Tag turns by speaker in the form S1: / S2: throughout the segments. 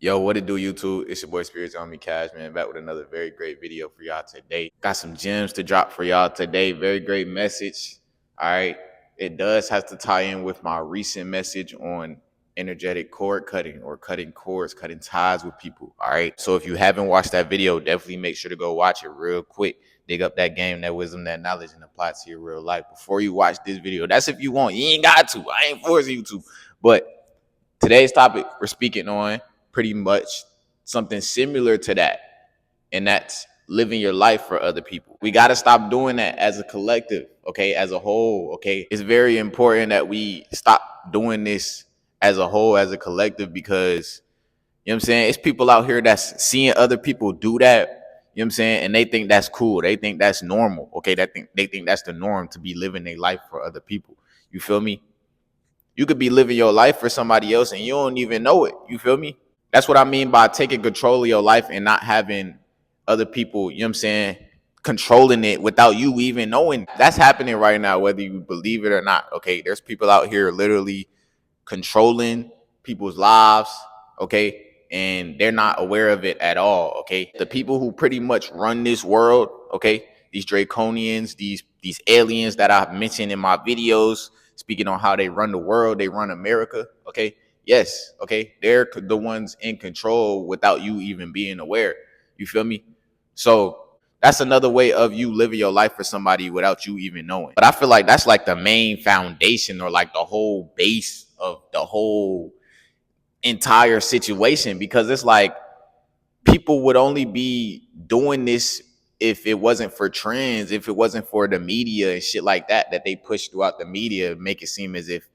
S1: Yo, what it do, YouTube? It's your boy Spirits on Me Cash, man. Back with another very great video for y'all today. Got some gems to drop for y'all today. Very great message. All right. It does have to tie in with my recent message on energetic cord cutting or cutting cords, cutting ties with people. All right. So if you haven't watched that video, definitely make sure to go watch it real quick. Dig up that game, that wisdom, that knowledge, and apply it to your real life before you watch this video. That's if you want. You ain't got to. I ain't forcing you to. But today's topic we're speaking on pretty much something similar to that, and that's living your life for other people. We got to stop doing that as a collective, okay, as a whole, okay? It's very important that we stop doing this as a whole, as a collective, because, you know what I'm saying, it's people out here that's seeing other people do that, you know what I'm saying, and they think that's cool. They think that's normal, okay? They think that's the norm to be living their life for other people. You feel me? You could be living your life for somebody else and you don't even know it. You feel me? That's what I mean by taking control of your life and not having other people, you know what I'm saying, controlling it without you even knowing. That's happening right now, whether you believe it or not. Okay. There's people out here literally controlling people's lives. Okay. And they're not aware of it at all. Okay. The people who pretty much run this world, okay, these draconians, these aliens that I've mentioned in my videos, speaking on how they run the world, they run America. Okay. Yes, okay, they're the ones in control without you even being aware. You feel me? So that's another way of you living your life for somebody without you even knowing. But I feel like that's like the main foundation or like the whole base of the whole entire situation, because it's like people would only be doing this if it wasn't for trends, if it wasn't for the media and shit like that they push throughout the media, make it seem as if,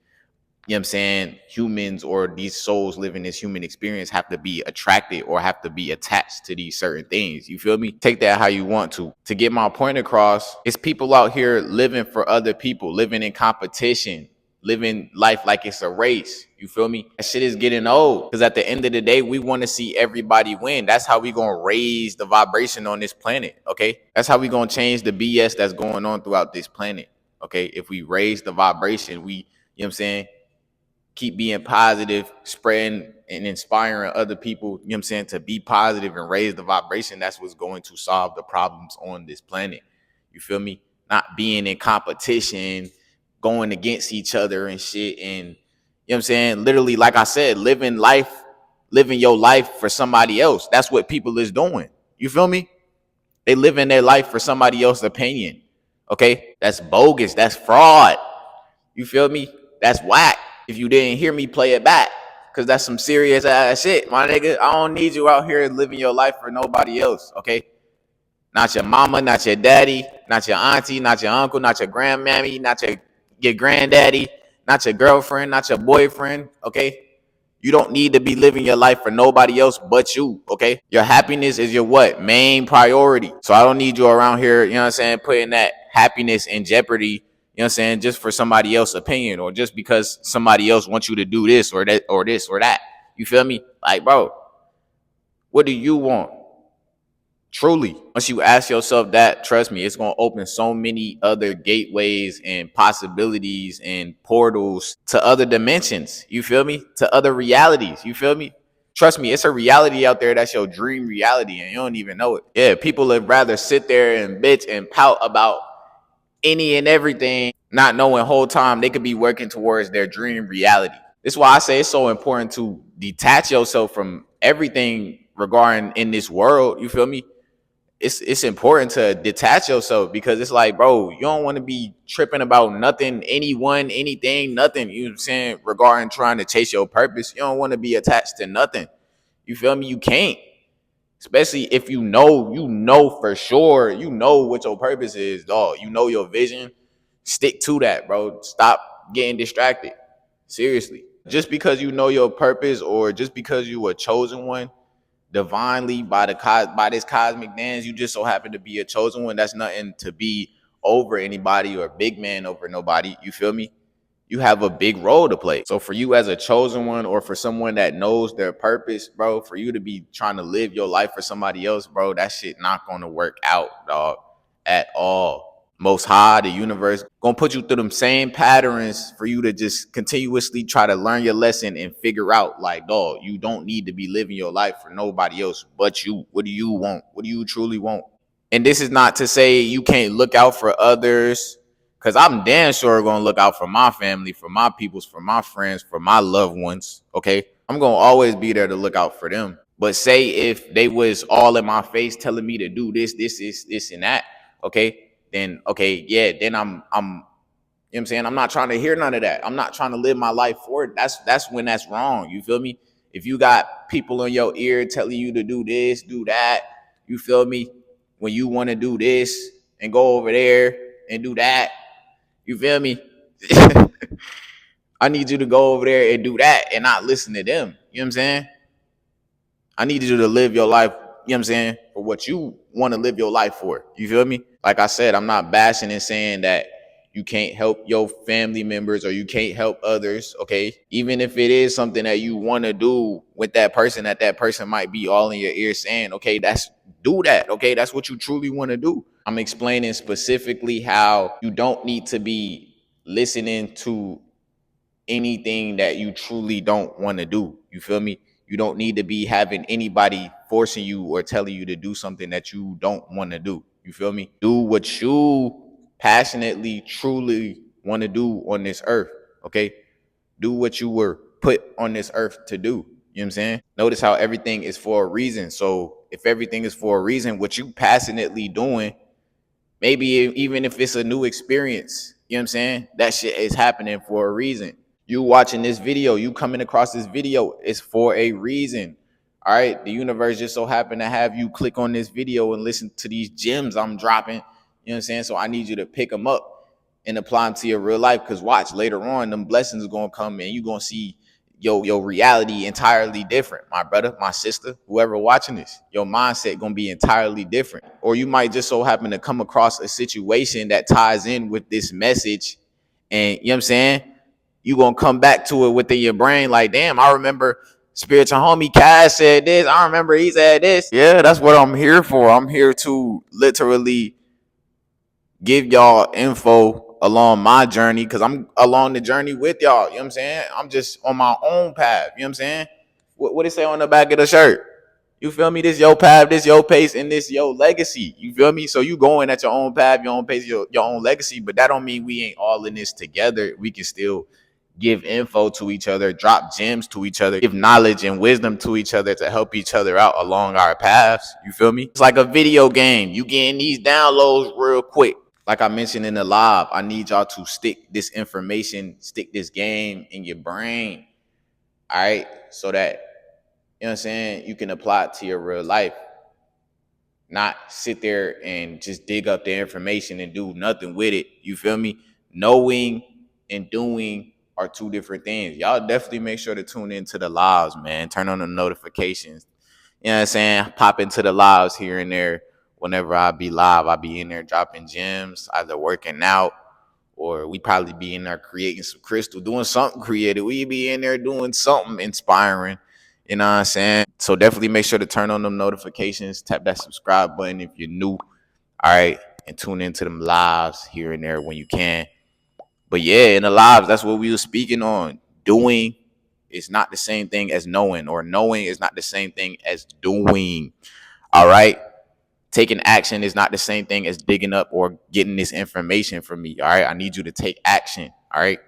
S1: you know what I'm saying, humans or these souls living this human experience have to be attracted or have to be attached to these certain things. You feel me? Take that how you want to. To get my point across, it's people out here living for other people, living in competition, living life like it's a race. You feel me? That shit is getting old, because at the end of the day, we want to see everybody win. That's how we gonna raise the vibration on this planet, okay? That's how we gonna change the BS that's going on throughout this planet, okay? If we raise the vibration, you know what I'm saying, keep being positive, spreading and inspiring other people, you know what I'm saying, to be positive and raise the vibration. That's what's going to solve the problems on this planet. You feel me? Not being in competition, going against each other and shit. And, you know what I'm saying, literally, like I said, living your life for somebody else. That's what people is doing. You feel me? They living their life for somebody else's opinion. Okay? That's bogus. That's fraud. You feel me? That's whack. If you didn't hear me, play it back, because that's some serious ass shit, my nigga. I don't need you out here living your life for nobody else, okay? Not your mama, not your daddy, not your auntie, not your uncle, not your grandmammy, not your granddaddy, not your girlfriend, not your boyfriend, okay? You don't need to be living your life for nobody else but you, okay? Your happiness is your what? Main priority. So I don't need you around here, you know what I'm saying, putting that happiness in jeopardy, you know what I'm saying, just for somebody else's opinion, or just because somebody else wants you to do this or that or this or that. You feel me? Like, bro, what do you want? Truly, once you ask yourself that, trust me, it's going to open so many other gateways and possibilities and portals to other dimensions. You feel me? To other realities. You feel me? Trust me, it's a reality out there that's your dream reality and you don't even know it. Yeah, people would rather sit there and bitch and pout about any and everything, not knowing whole time they could be working towards their dream reality. This is why I say it's so important to detach yourself from everything regarding in this world. You feel me? It's important to detach yourself, because it's like, bro, you don't want to be tripping about nothing, anyone, anything, nothing. You know what I'm saying? Regarding trying to chase your purpose, you don't want to be attached to nothing. You feel me? You can't. Especially if you know for sure, you know what your purpose is, dog. You know your vision. Stick to that, bro. Stop getting distracted. Seriously. Just because you know your purpose, or just because you were chosen one divinely by this cosmic dance, you just so happen to be a chosen one. That's nothing to be over anybody or big man over nobody. You feel me? You have a big role to play. So for you as a chosen one, or for someone that knows their purpose, bro, for you to be trying to live your life for somebody else, bro, that shit not gonna work out, dog, at all. Most High, the universe, gonna put you through them same patterns for you to just continuously try to learn your lesson and figure out, like, dog, you don't need to be living your life for nobody else but you. What do you want? What do you truly want? And this is not to say you can't look out for others, because I'm damn sure gonna look out for my family, for my peoples, for my friends, for my loved ones. Okay, I'm gonna always be there to look out for them. But say if they was all in my face telling me to do this and that, okay, then okay, yeah, then I'm you know what I'm saying? I'm not trying to hear none of that. I'm not trying to live my life for it. That's when that's wrong. You feel me? If you got people in your ear telling you to do this, do that, you feel me? When you want to do this and go over there and do that, you feel me? I need you to go over there and do that and not listen to them. You know what I'm saying? I need you to live your life, you know what I'm saying, for what you want to live your life for. You feel me? Like I said, I'm not bashing and saying that you can't help your family members or you can't help others, okay? Even if it is something that you want to do with that person might be all in your ear saying, okay, do that, okay? That's what you truly want to do. I'm explaining specifically how you don't need to be listening to anything that you truly don't want to do. You feel me? You don't need to be having anybody forcing you or telling you to do something that you don't want to do. You feel me? Do what you passionately, truly want to do on this earth. Okay? Do what you were put on this earth to do. You know what I'm saying? Notice how everything is for a reason. So if everything is for a reason, what you passionately doing, maybe even if it's a new experience, you know what I'm saying? That shit is happening for a reason. You watching this video, you coming across this video, it's for a reason. All right. The universe just so happened to have you click on this video and listen to these gems I'm dropping. You know what I'm saying? So I need you to pick them up and apply them to your real life. Because watch, later on, them blessings are gonna come and you're gonna see your reality entirely different. My brother, my sister, whoever watching this, your mindset gonna be entirely different. Or you might just so happen to come across a situation that ties in with this message. And you know what I'm saying? You gonna come back to it within your brain, like, damn, I remember spiritual homie Cash said this. I remember he said this. Yeah, that's what I'm here for. I'm here to literally give y'all info along my journey because I'm along the journey with y'all. You know what I'm saying? I'm just on my own path. You know what I'm saying? What it say on the back of the shirt? You feel me? This your path, this your pace, and this your legacy. You feel me? So you going at your own path, your own pace, your own legacy. But that don't mean we ain't all in this together. We can still give info to each other, drop gems to each other, give knowledge and wisdom to each other to help each other out along our paths. You feel me? It's like a video game. You getting these downloads real quick. Like I mentioned in the live, I need y'all to stick this information, stick this game in your brain. All right. So that, you know what I'm saying, you can apply it to your real life. Not sit there and just dig up the information and do nothing with it. You feel me? Knowing and doing are two different things. Y'all definitely make sure to tune into the lives, man. Turn on the notifications. You know what I'm saying? Pop into the lives here and there. Whenever I be live, I be in there dropping gems, either working out or we probably be in there creating some crystal, doing something creative. We be in there doing something inspiring. You know what I'm saying? So definitely make sure to turn on them notifications, tap that subscribe button if you're new. All right. And tune into them lives here and there when you can. But yeah, in the lives, that's what we were speaking on. Doing is not the same thing as knowing, or knowing is not the same thing as doing. All right. Taking action is not the same thing as digging up or getting this information from me. All right. I need you to take action. All right.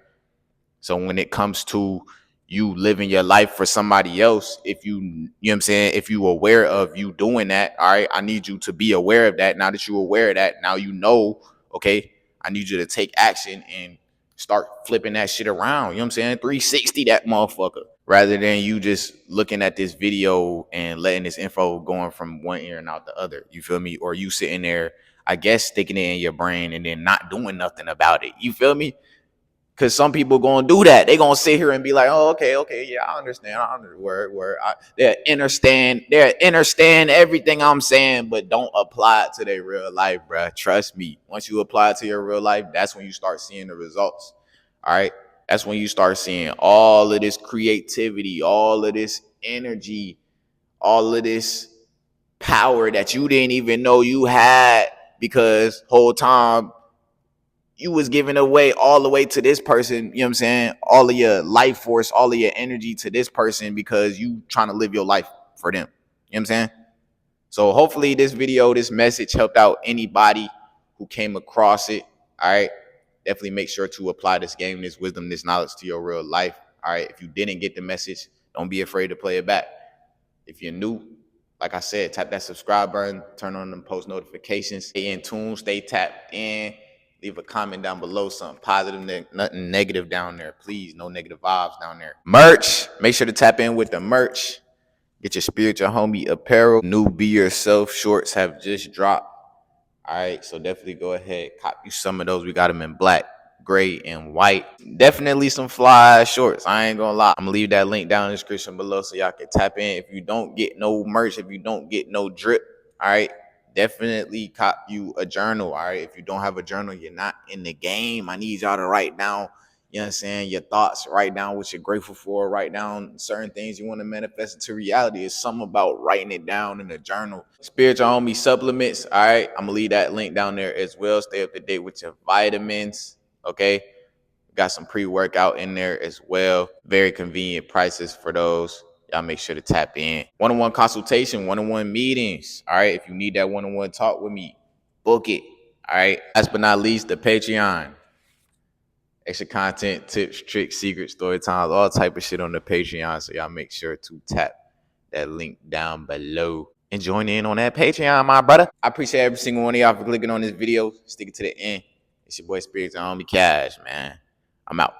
S1: So when it comes to you living your life for somebody else, if you know what I'm saying, if you aware of you doing that, all right, I need you to be aware of that. Now that you're aware of that, now you know, okay, I need you to take action and start flipping that shit around. You know what I'm saying? 360 that motherfucker. Rather than you just looking at this video and letting this info going from one ear and out the other. You feel me? Or you sitting there, I guess, sticking it in your brain and then not doing nothing about it. You feel me? Because some people gonna do that. They gonna sit here and be like, "Oh, okay, yeah, I understand. I understand. Word. They understand everything I'm saying, but don't apply it to their real life, bruh. Trust me. Once you apply it to your real life, that's when you start seeing the results. All right, that's when you start seeing all of this creativity, all of this energy, all of this power that you didn't even know you had because whole time you was giving away all the way to this person, you know what I'm saying? All of your life force, all of your energy to this person because you trying to live your life for them. You know what I'm saying? So hopefully this video, this message helped out anybody who came across it. All right. Definitely make sure to apply this game, this wisdom, this knowledge to your real life. All right. If you didn't get the message, don't be afraid to play it back. If you're new, like I said, tap that subscribe button, turn on them post notifications, stay in tune, stay tapped in. Leave a comment down below, something positive, nothing negative down there. Please, no negative vibes down there. Merch, make sure to tap in with the merch. Get your spiritual homie apparel. New Be Yourself shorts have just dropped. All right, so definitely go ahead, cop you some of those. We got them in black, gray, and white. Definitely some fly shorts. I ain't gonna lie. I'm gonna leave that link down in the description below so y'all can tap in. If you don't get no merch, if you don't get no drip, all right, definitely cop you a journal. All right, if you don't have a journal, you're not in the game. I need y'all to write down, you know what I'm saying, your thoughts, write down what you're grateful for, write down certain things you want to manifest into reality. It's something about writing it down in a journal. Spiritual Homie supplements, all right? I'm going to leave that link down there as well. Stay up to date with your vitamins, okay? Got some pre-workout in there as well. Very convenient prices for those. Y'all make sure to tap in. One-on-one consultation, one-on-one meetings, all right? If you need that one-on-one talk with me, book it, all right? Last but not least, the Patreon. Extra content, tips, tricks, secrets, story times, all type of shit on the Patreon. So y'all make sure to tap that link down below and join in on that Patreon, my brother. I appreciate every single one of y'all for clicking on this video, sticking to the end. It's your boy Spiritual Homie Cash, man. I'm out.